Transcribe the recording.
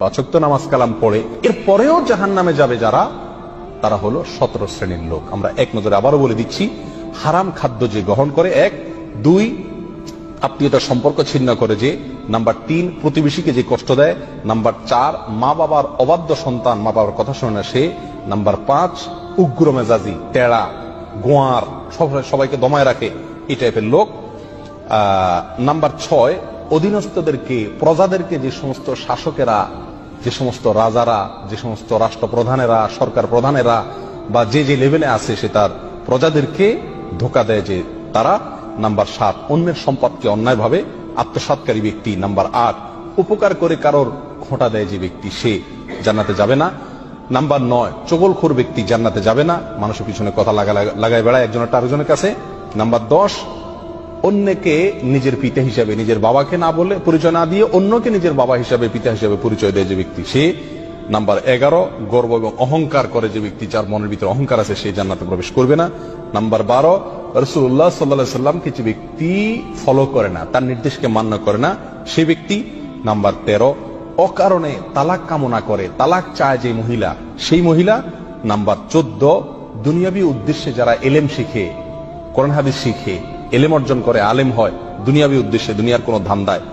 ৫ ওয়াক্ত নামাজ কালাম পড়ে এরপরেও জাহান্নামে যাবে যারা, তারা হলো 17 শ্রেণীর লোক। আমরা এক নজরে আবারও বলে দিচ্ছি, হারাম খাদ্য যে গ্রহণ করে, 1, 2 আত্মীয়তার সম্পর্ক ছিন্ন করে যে, নাম্বার 3 প্রতিবেশীকে যে কষ্ট দেয়, নাম্বার 4 মা বাবার অবাধ্য সন্তান, মা বাবার কথা শোনে না সে, নাম্বার 5 উগ্র মেজাজি, টেড়া, গোয়ার, সবাইকে দমায় রাখে, এই টাইপের লোক। নাম্বার 6 অধীনস্থদেরকে, প্রজাদেরকে, যে সমস্ত শাসকেরা, যে সমস্ত রাজারা, যে সমস্ত রাষ্ট্রপ্রধানেরা, সরকার প্রধানেরা বা যে যে লেভেলে আছে সে তার প্রজাদেরকে ধোঁকা দেয় যে তারা। নাম্বার 7 অন্যের সম্পদকে অন্যায়ভাবে আত্মসাৎকারী ব্যক্তি। নাম্বার 8 উপকার করে কারোর খোঁটা দেয় যে ব্যক্তি, সে জান্নাতে যাবে না। নাম্বার 9 চগলখোর ব্যক্তি জান্নাতে যাবে না, মানুষের পিছনে কথা লাগায় বেড়ায় একজনের আরেকজনের কাছে। নাম্বার 10 অন্যকে নিজের পিতা হিসাবে, নিজের বাবাকে না বলে, পরিচয় না দিয়ে অন্যকে নিজের বাবা হিসাবে, পিতা হিসাবে পরিচয় দেয় যে ব্যক্তি, সে। নাম্বার 11 গর্ব এবং অহংকার করে যে ব্যক্তি, যার মনের ভিতরে অহংকার আছে, সে জান্নাতে প্রবেশ করবে না। নাম্বার 12 রাসূলুল্লাহ সাল্লাল্লাহু আলাইহি সাল্লামকে যে ব্যক্তি ফলো করে না, তার নির্দেশকে মান্য করে না, সে ব্যক্তি। নাম্বার 13 অকারণে তালাক কামনা করে, তালাক চায় যে মহিলা, সেই মহিলা। নাম্বার 14 দুনিয়াবী উদ্দেশ্যে যারা এলেম শিখে, কোরআন হাদিস শিখে, এলেম অর্জন করে, আলেম হয়, দুনিয়াবী উদ্দেশ্যে, দুনিয়ার কোন ধান্দায়,